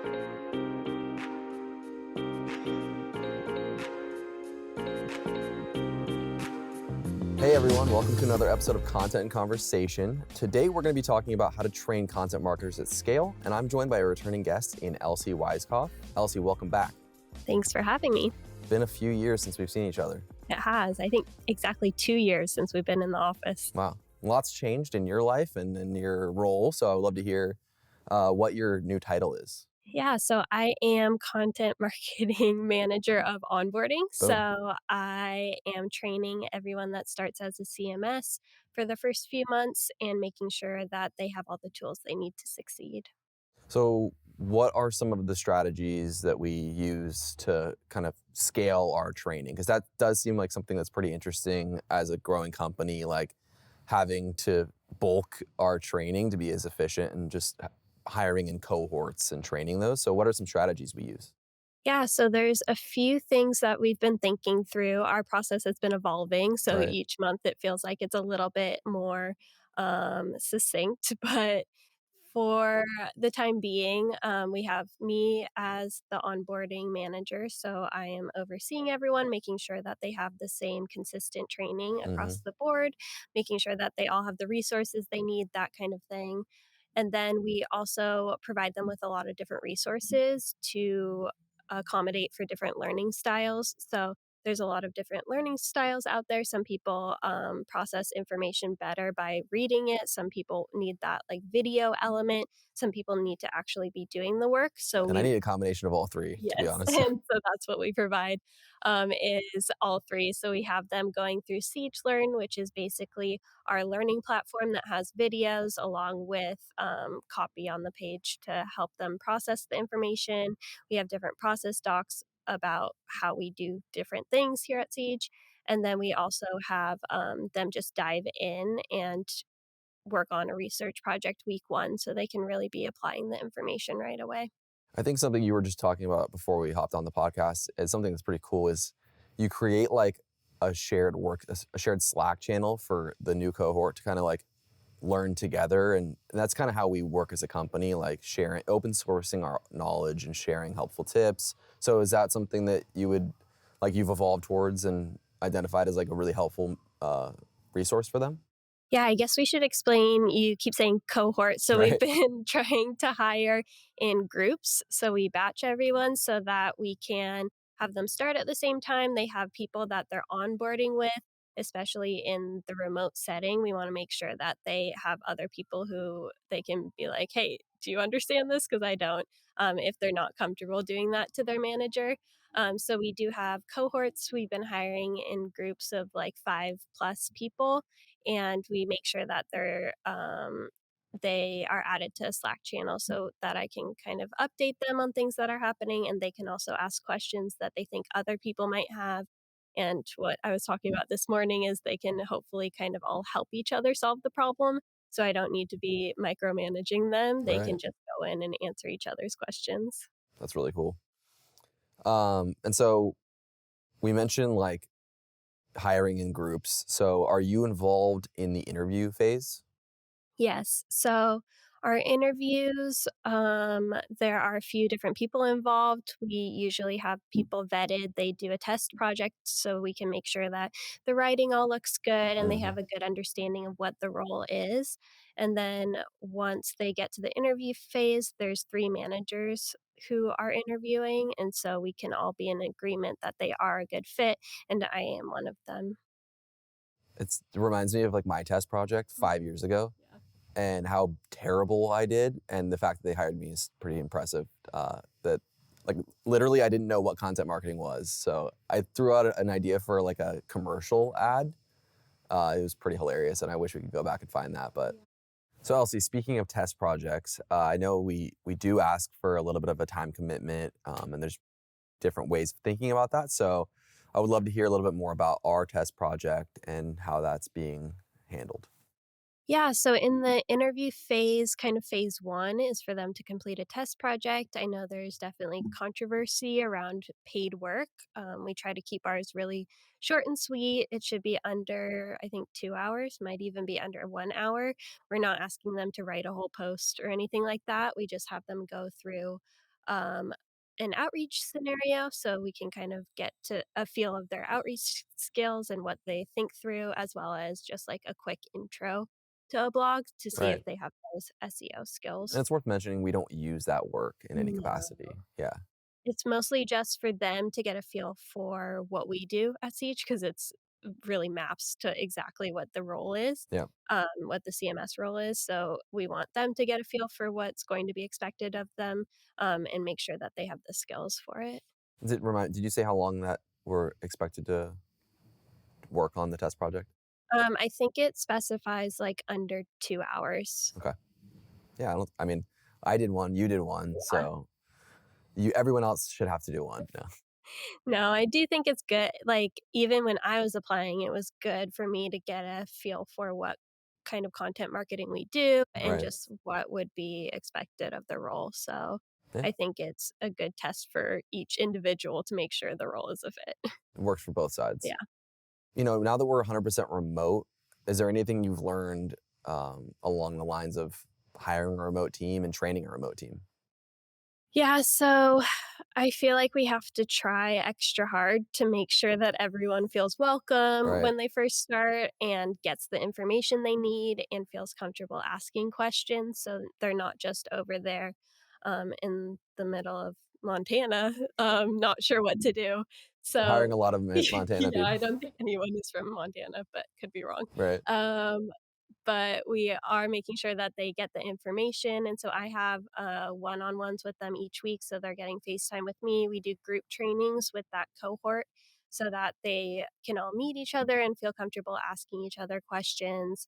Hey everyone, welcome to another episode of Content and Conversation. Today we're going to be talking about how to train content marketers at scale, and I'm joined by a returning guest in Elsie Weiskopf. Elsie, welcome back. Thanks for having me. It's been a few years since we've seen each other. It has. I think exactly 2 years since we've been in the office. Wow. Lots changed in your life and in your role, so I would love to hear what your new title is. Yeah, so I am content marketing manager of onboarding. Boom. So I am training everyone that starts as a CMS for the first few months and making sure that they have all the tools they need to succeed. So what are some of the strategies that we use to kind of scale our training? Because that does seem like something that's pretty interesting as a growing company, like having to bulk our training to be as efficient and just hiring in cohorts and training those. So what are some strategies we use? Yeah, so there's a few things that we've been thinking through. Our process has been evolving, so Right. each month it feels like it's a little bit more succinct. But for the time being, we have me as the onboarding manager. So I am overseeing everyone, making sure that they have the same consistent training Mm-hmm. across the board, making sure that they all have the resources they need, that kind of thing. And then we also provide them with a lot of different resources to accommodate for different learning styles. So there's a lot of different learning styles out there. Some people process information better by reading it. Some people need that like video element. Some people need to actually be doing the work. So And I we need a combination of all three, to be Yes, honest. and so that's what we provide, is all 3. So we have them going through SiegeLearn, which is basically our learning platform that has videos along with, copy on the page to help them process the information. We have different process docs about how we do different things here at Siege, and then we also have, them just dive in and work on a research project week 1 so they can really be applying the information right away. I think something you were just talking about before we hopped on the podcast is something that's pretty cool is you create like a shared Slack channel for the new cohort to kind of like learn together. And that's kind of how we work as a company, like sharing, open sourcing our knowledge and sharing helpful tips. So is that something that you've evolved towards and identified as like a really helpful resource for them? Yeah, I guess we should explain. You keep saying cohort. So we've Right. been trying to hire in groups. So we batch everyone so that we can have them start at the same time. They have people that they're onboarding with, especially in the remote setting. We want to make sure that they have other people who they can be like, hey, do you understand this? Because I don't, if they're not comfortable doing that to their manager. So we do have cohorts. We've been hiring in groups of like 5+ people, and we make sure that they are added to a Slack channel so that I can kind of update them on things that are happening, and they can also ask questions that they think other people might have. And what I was talking about this morning is they can hopefully kind of all help each other solve the problem. So I don't need to be micromanaging them. They Right. can just go in and answer each other's questions. That's really cool. And so we mentioned like hiring in groups. So are you involved in the interview phase? Yes. So our interviews, there are a few different people involved. We usually have people vetted. They do a test project so we can make sure that the writing all looks good and they Hmm. have a good understanding of what the role is. And then once they get to the interview phase, there's 3 managers who are interviewing. And so we can all be in agreement that they are a good fit. And I am one of them. It reminds me of like my test project 5 years ago Yeah. and how terrible I did. And the fact that they hired me is pretty impressive. That like literally I didn't know what content marketing was. So I threw out an idea for like a commercial ad. It was pretty hilarious and I wish we could go back and find that. But so Elsie, speaking of test projects, I know we do ask for a little bit of a time commitment, and there's different ways of thinking about that. So I would love to hear a little bit more about our test project and how that's being handled. Yeah, so in the interview phase, kind of phase 1 is for them to complete a test project. I know there's definitely controversy around paid work. We try to keep ours really short and sweet. It should be under, I think, 2 hours, might even be under 1 hour. We're not asking them to write a whole post or anything like that. We just have them go through um, an outreach scenario so we can kind of get to a feel of their outreach skills and what they think through, as well as just like a quick intro to a blog to see if Right. they have those SEO And skills. it's worth mentioning we don't use that work in any No. capacity. Yeah. It's mostly just for them to get a feel for what we do at Siege because it's really maps to exactly what the role is, Yeah. what the CMS role is, so we want them to get a feel for what's going to be expected of them, and make sure that they have the skills for it. Did you say how long that we're expected to work on the test project? I think it specifies, like, under 2 hours. Okay. Yeah, I mean, I did one, you did one, Yeah. so everyone else should have to do one. Yeah. No, I do think it's good. Like, even when I was applying, it was good for me to get a feel for what kind of content marketing we do and Right. just what would be expected of the role. So Yeah. I think it's a good test for each individual to make sure the role is a fit. It works for both sides. Yeah. Now that we're 100% remote, is there anything you've learned along the lines of hiring a remote team and training a remote team? Yeah, so I feel like we have to try extra hard to make sure that everyone feels welcome Right. when they first start and gets the information they need and feels comfortable asking questions so they're not just over there in the middle of Montana, not sure what to do. We're hiring So, a lot of Montana yeah, I people. don't think anyone is from Montana, but could be wrong. Right. Um, but we are making sure that they get the information. And so I have one-on-ones with them each week. So they're getting FaceTime with me. We do group trainings with that cohort so that they can all meet each other and feel comfortable asking each other questions.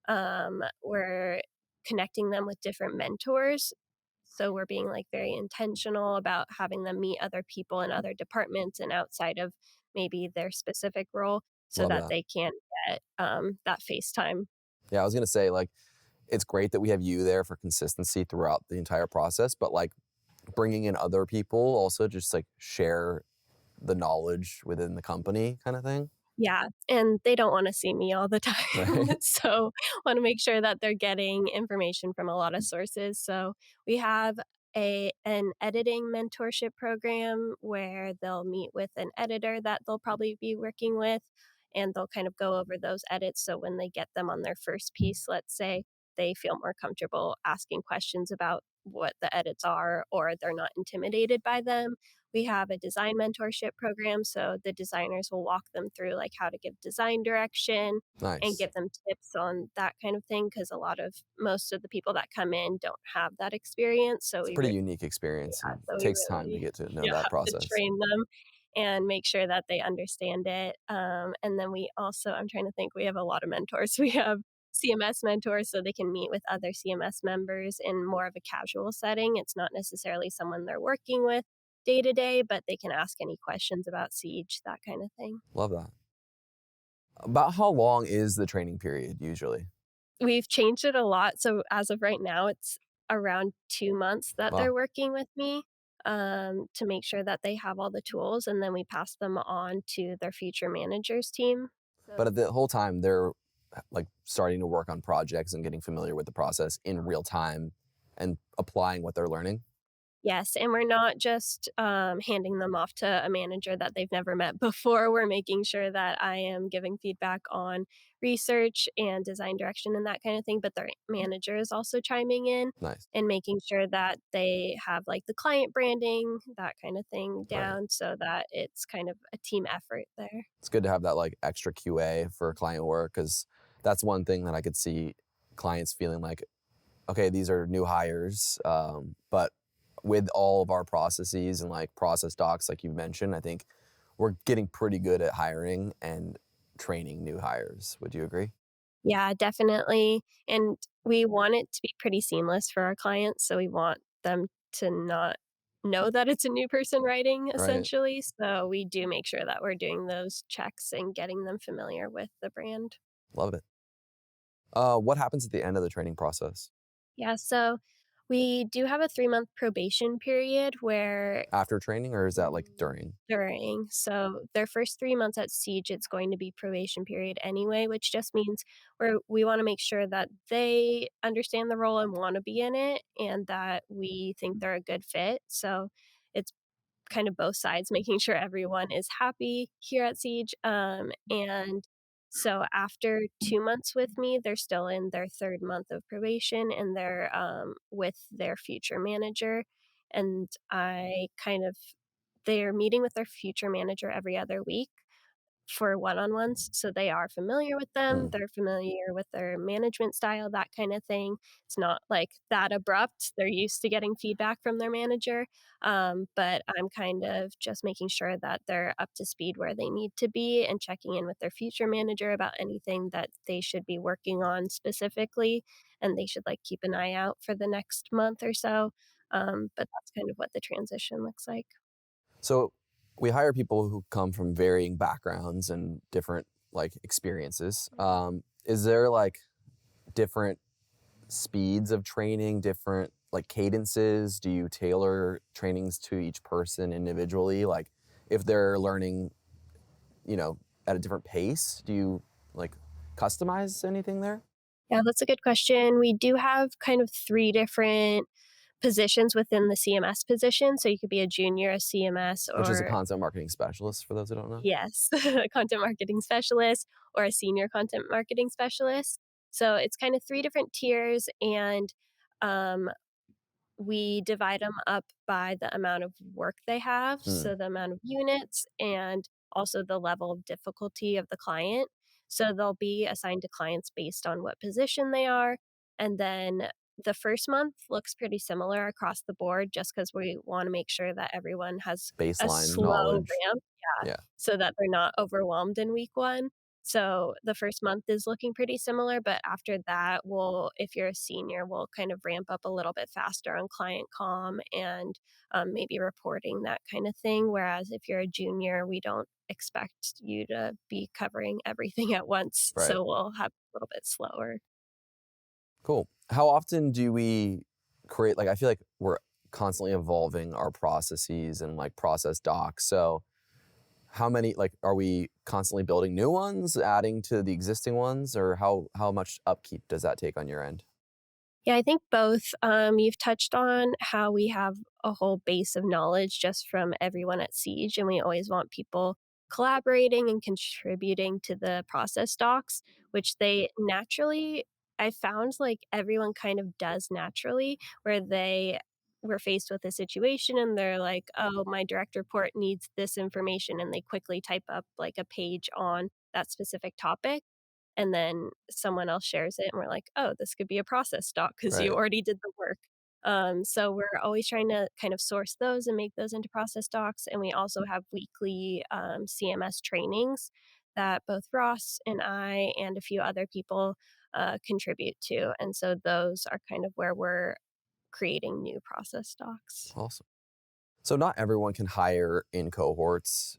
We're connecting them with different mentors. So we're being like very intentional about having them meet other people in other departments and outside of maybe their specific role so Love that that. they can get that FaceTime. Yeah, I was gonna say like it's great that we have you there for consistency throughout the entire process, but like bringing in other people also just like share the knowledge within the company kind of thing. Yeah, and they don't wanna see me all the time, Right. so wanna make sure that they're getting information from a lot of sources, so we have an editing mentorship program where they'll meet with an editor that they'll probably be working with, and they'll kind of go over those edits, so when they get them on their first piece, let's say, they feel more comfortable asking questions about what the edits are, or they're not intimidated by them. We have a design mentorship program, so the designers will walk them through, like, how to give design direction and Nice. give them tips on that kind of thing. Because a lot of most of the people that come in don't have that experience, so It's a we pretty really unique experience yeah, and so we takes time to really get to know yeah, that have to process. train them and make sure that they understand it, and then we also I'm trying to think, we have a lot of mentors. We have CMS mentors so they can meet with other CMS members in more of a casual setting. It's not necessarily someone they're working with day to day, but they can ask any questions about Siege, that kind of thing. Love that. About how long is the training period usually? We've changed it a lot, so as of right now, it's around 2 months that Wow. they're working with me, to make sure that they have all the tools, and then we pass them on to their future managers team. But So at the whole time they're like starting to work on projects and getting familiar with the process in real time and applying what they're learning. yes, and we're not just, handing them off to a manager that they've never met before. We're making sure that I am giving feedback on research and design direction and that kind of thing, but their manager is also chiming in Nice. and making sure that they have, like, the client branding, that kind of thing Right. down so that it's kind of a team effort there. It's good to have that like extra QA for client work because that's one thing that I could see clients feeling like, okay, these are new hires, but with all of our processes and like process docs, like you mentioned, I think we're getting pretty good at hiring and training new hires. Would you agree? Yeah, definitely, and we want it to be pretty seamless for our clients, so we want them to not know that it's a new person writing, Right. essentially, so we do make sure that we're doing those checks and getting them familiar with the brand. Love it. What happens at the end of the training process? Yeah, so We do have a 3-month probation period where After training, or is that like during? during. So their first 3 months at Siege, it's going to be probation period anyway, which just means we wanna make sure that they understand the role and wanna be in it and that we think they're a good fit. So it's kind of both sides, making sure everyone is happy here at Siege. And so after 2 months with me, they're still in their third month of probation and they're with their future manager. And they're meeting with their future manager every other week for one-on-ones, so they are familiar with them, Hmm. they're familiar with their management style, that kinda thing. It's not, like, that abrupt, they're used to getting feedback from their manager, but I'm kind of just making sure that they're up to speed where they need to be and checking in with their future manager about anything that they should be working on specifically, and they should, like, keep an eye out for the next month or so, but that's kind of what the transition looks like. So we hire people who come from varying backgrounds and different like experiences. Is there like different speeds of training, different like cadences? Do you tailor trainings to each person individually? Like if they're learning, you know, at a different pace, do you like customize anything there? Yeah, that's a good question. We do have kind of 3 different positions within the CMS position, so you could be a junior, a CMS, Which is a or content marketing specialist for those who don't know? yes, a content marketing specialist or a senior content marketing specialist. So it's kind of 3 different tiers, and, um, we divide them up by the amount of work they have, Hmm. so the amount of units and also the level of difficulty of the client. So they'll be assigned to clients based on what position they are, and then the first month looks pretty similar across the board just because we wanna make sure that everyone has a Baseline slow knowledge. ramp, yeah, Yeah. so that they're not overwhelmed in week 1. So the first month is looking pretty similar, but after that, if you're a senior, we'll kind of ramp up a little bit faster on client comm and maybe reporting, that kind of thing. Whereas if you're a junior, we don't expect you to be covering everything at once. Right. So we'll have a little bit slower. Cool. How often do we create like I feel like we're constantly evolving our processes and like process docs. So how many like are we constantly building new ones, adding to the existing ones, or how much upkeep does that take on your end? Yeah, I think both. You've touched on how we have a whole base of knowledge just from everyone at Siege, and we always want people collaborating and contributing to the process docs, which they naturally, I found like everyone kind of does naturally, where they were faced with a situation and they're like, oh, my direct report needs this information, and they quickly type up like a page on that specific topic and then someone else shares it and we're like, "Oh, this could be a process doc because you Right. already did the work." So we're always trying to kind of source those and make those into process docs, and we also have weekly, CMS trainings that both Ross and I and a few other people, contribute to, and so those are kind of where we're creating new process docs. Awesome. So not everyone can hire in cohorts.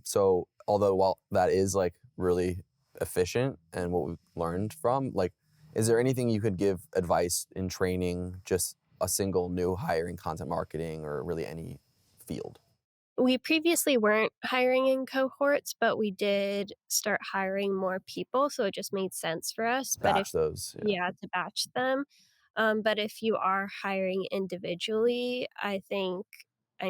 So although while that is like really efficient and what we've learned from, like, is there anything you could give advice in training just a single new hire in content marketing or really any field? We previously weren't hiring in cohorts, but we did start hiring more people, so it just made sense for us, but if Batch those. Yeah. yeah, to batch them. But if you are hiring individually, I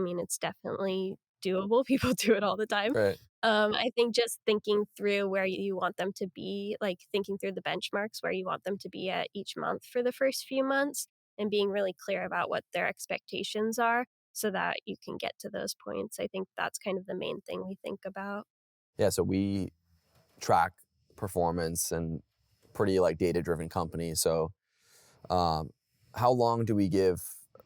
mean, it's definitely doable, people do it all the time. Right. I think just thinking through where you want them to be, like, thinking through the benchmarks where you want them to be at each month for the first few months, and being really clear about what their expectations are so that you can get to those points. I think that's kind of the main thing we think about. Yeah. So we track performance and pretty like data driven company. So um, how long do we give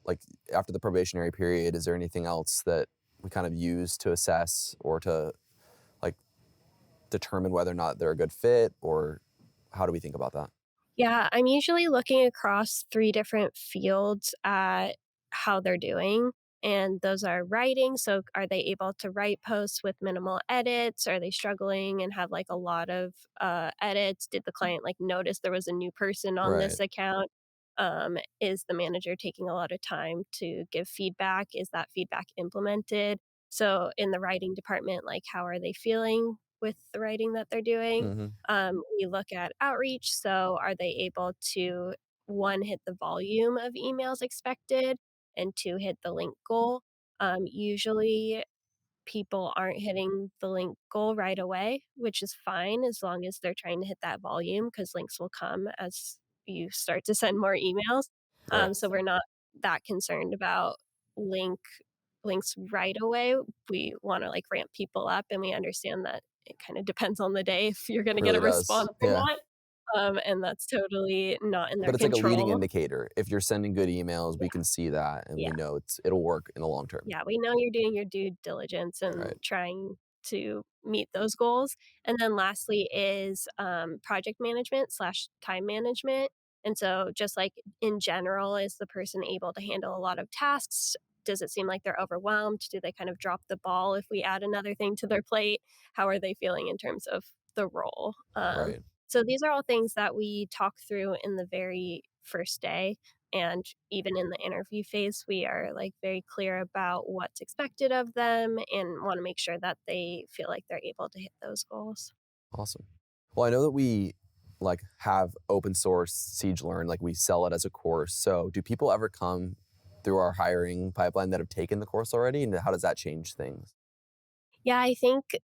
like after the probationary period? Is there anything else that we kind of use to assess or to like determine whether or not they're a good fit, or how do we think about that? Yeah, I'm usually looking across 3 different fields at how they're doing, and those are writing, so are they able to write posts with minimal edits? Are they struggling and have, like, a lot of, edits? Did the client, like, notice there was a new person on this Right. account? Is the manager taking a lot of time to give feedback? Is that feedback implemented? So in the writing department, like how are they feeling with the writing that they're doing? Hmm. We look at outreach. So are they able to, one, hit the volume of emails expected, and two, hit the link goal? Usually people aren't hitting the link goal right away, which is fine as long as they're trying to hit that volume because links will come as you start to send more emails. Right. So we're not that concerned about link links right away. We want to like ramp people up, and we understand that it kind of depends on the day if you're going It to get really a does. response or Yeah. not. And that's totally not in their But it's like a leading control. indicator. If you're sending good emails, we Yeah, can see that and we yeah. know it'll work in the long term. Yeah, we know you're doing your due diligence and Right. trying to meet those goals. And then lastly is project management slash time management. And so, just like in general, is the person able to handle a lot of tasks? Does it seem like they're overwhelmed? Do they kind of drop the ball if we add another thing to their plate? How are they feeling in terms of the role? Right. So, these are all things that we talk through in the very first day, and even in the interview phase, we are like very clear about what's expected of them and want to make sure that they feel like they're able to hit those goals. Awesome. Well, I know that we like have open source SiegeLearn, like we sell it as a course. So do people ever come through our hiring pipeline that have taken the course already? And how does that change things? Yeah, I think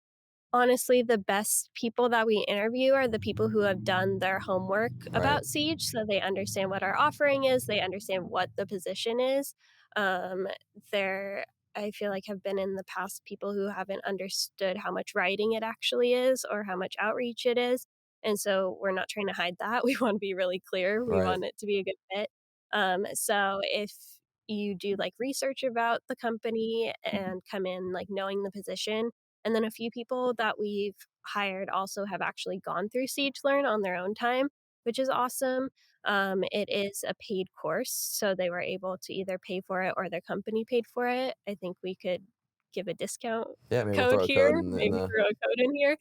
honestly, the best people that we interview are the people who have done their homework Right. about Siege, so they understand what our offering is, they understand what the position is. Um, there, I feel like have been in the past people who haven't understood how much writing it actually is or how much outreach it is, and so we're not trying to hide that. We want to be really clear. We Right. want it to be a good fit. So if you do like research about the company and come in like knowing the position, and then a few people that we've hired also have actually gone through SiegeLearn on their own time, which is awesome. It is a paid course, so they were able to either pay for it or their company paid for it. I think we could give a discount Yeah, maybe we'll code throw a here, code in maybe the throw a code in here,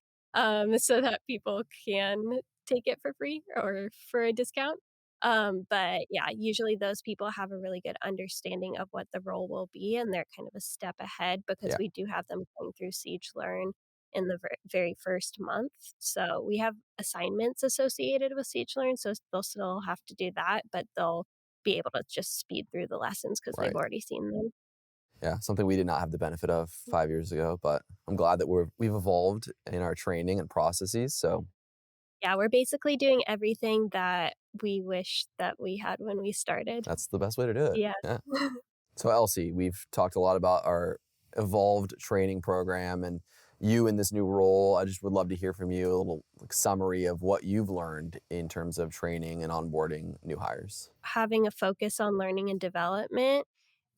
so that people can take it for free or for a discount. But yeah, usually those people have a really good understanding of what the role will be, and they're kind of a step ahead because yeah. we do have them going through SiegeLearn in the very first month. So we have assignments associated with SiegeLearn, so they'll still have to do that, but they'll be able to just speed through the lessons because they've Right. already seen them. Yeah. Something we did not have the benefit of 5 years ago, but I'm glad that we've evolved in our training and processes. So Yeah, we're basically doing everything that we wish that we had when we started. that's the best way to do it. Yeah. Yeah. So, Elsie, we've talked a lot about our evolved training program and you in this new role. I just would love to hear from you a little like, summary of what you've learned in terms of training and onboarding new hires. Having a focus on learning and development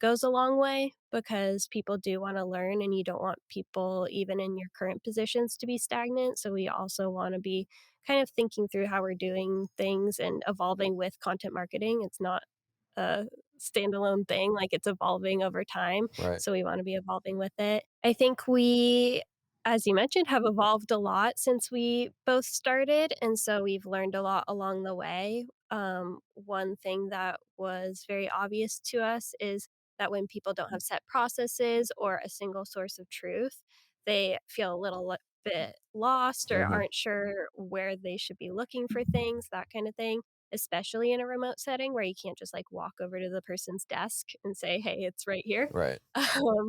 goes a long way because people do want to learn, and you don't want people even in your current positions to be stagnant. So we also want to be kind of thinking through how we're doing things and evolving with content marketing. It's not a standalone thing, like it's evolving over time. Right. So we want to be evolving with it. I think we, as you mentioned, have evolved a lot since we both started. And so we've learned a lot along the way. One thing that was very obvious to us is that when people don't have set processes or a single source of truth, they feel a little bit lost or Hmm. aren't sure where they should be looking for things, that kind of thing, especially in a remote setting where you can't just like walk over to the person's desk and say, hey, it's right here. Right.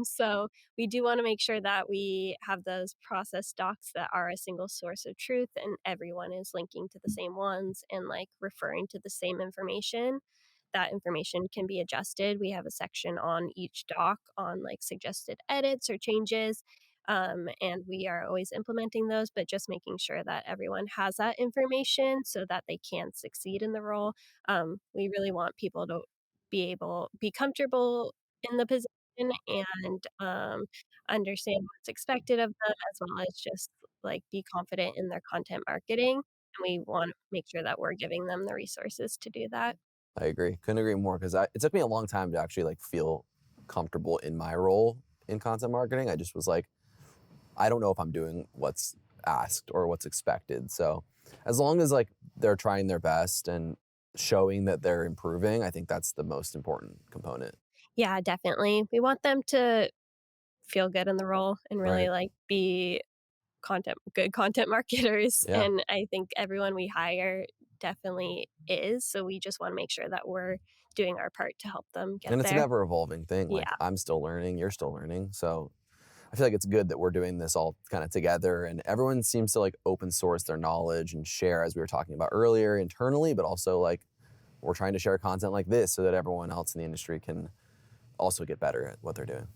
So we do want to make sure that we have those process docs that are a single source of truth and everyone is linking to the same ones and like referring to the same information. That information can be adjusted. We have a section on each doc on like suggested edits or changes. And we are always implementing those, but just making sure that everyone has that information so that they can succeed in the role. We really want people to be comfortable in the position and understand what's expected of them, as well as just like be confident in their content marketing. And we want to make sure that we're giving them the resources to do that. I agree. Couldn't agree more because it took me a long time to actually like feel comfortable in my role in content marketing. I just was like, I don't know if I'm doing what's asked or what's expected. So as long as like they're trying their best and showing that they're improving, I think that's the most important component. Yeah, definitely. We want them to feel good in the role and really, Right. like, be good content marketers, Yeah. and I think everyone we hire definitely is, so we just wanna make sure that we're doing our part to help them get And it's an there. ever evolving thing. Like Yeah. I'm still learning, you're still learning. So I feel like it's good that we're doing this all kind of together and everyone seems to like open source their knowledge and share as we were talking about earlier internally, but also like we're trying to share content like this so that everyone else in the industry can also get better at what they're doing.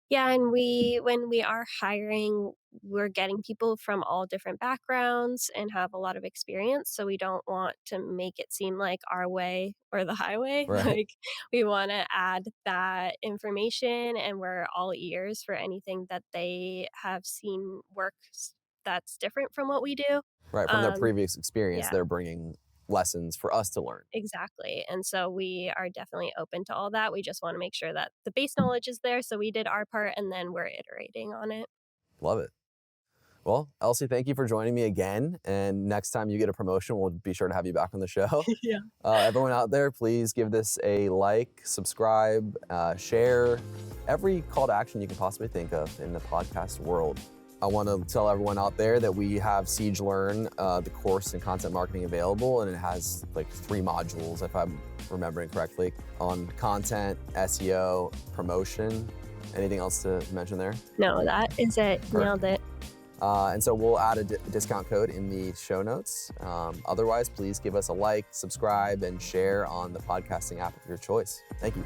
Yeah, and when we are hiring, we're getting people from all different backgrounds and have a lot of experience, so we don't want to make it seem like our way or the highway. Right. Like, we wanna add that information, and we're all ears for anything that they have seen works that's different from what we do. Right. From their Um, previous experience, yeah. they're bringing lessons for us to learn. Exactly, and so we are definitely open to all that, we just wanna make sure that the base knowledge is there, so we did our part, and then we're iterating on it. Love it. Well, Elsie, thank you for joining me again. And next time you get a promotion, we'll be sure to have you back on the show. Yeah. Everyone out there, please give this a like, subscribe, share, every call to action you can possibly think of in the podcast world. I want to tell everyone out there that we have SiegeLearn, the course in content marketing available, and it has like 3 modules, if I'm remembering correctly, on content, SEO, promotion. Anything else to mention there? No, that is it, nailed it. And so we'll add a discount code in the show notes. Otherwise, please give us a like, subscribe, and share on the podcasting app of your choice. Thank you.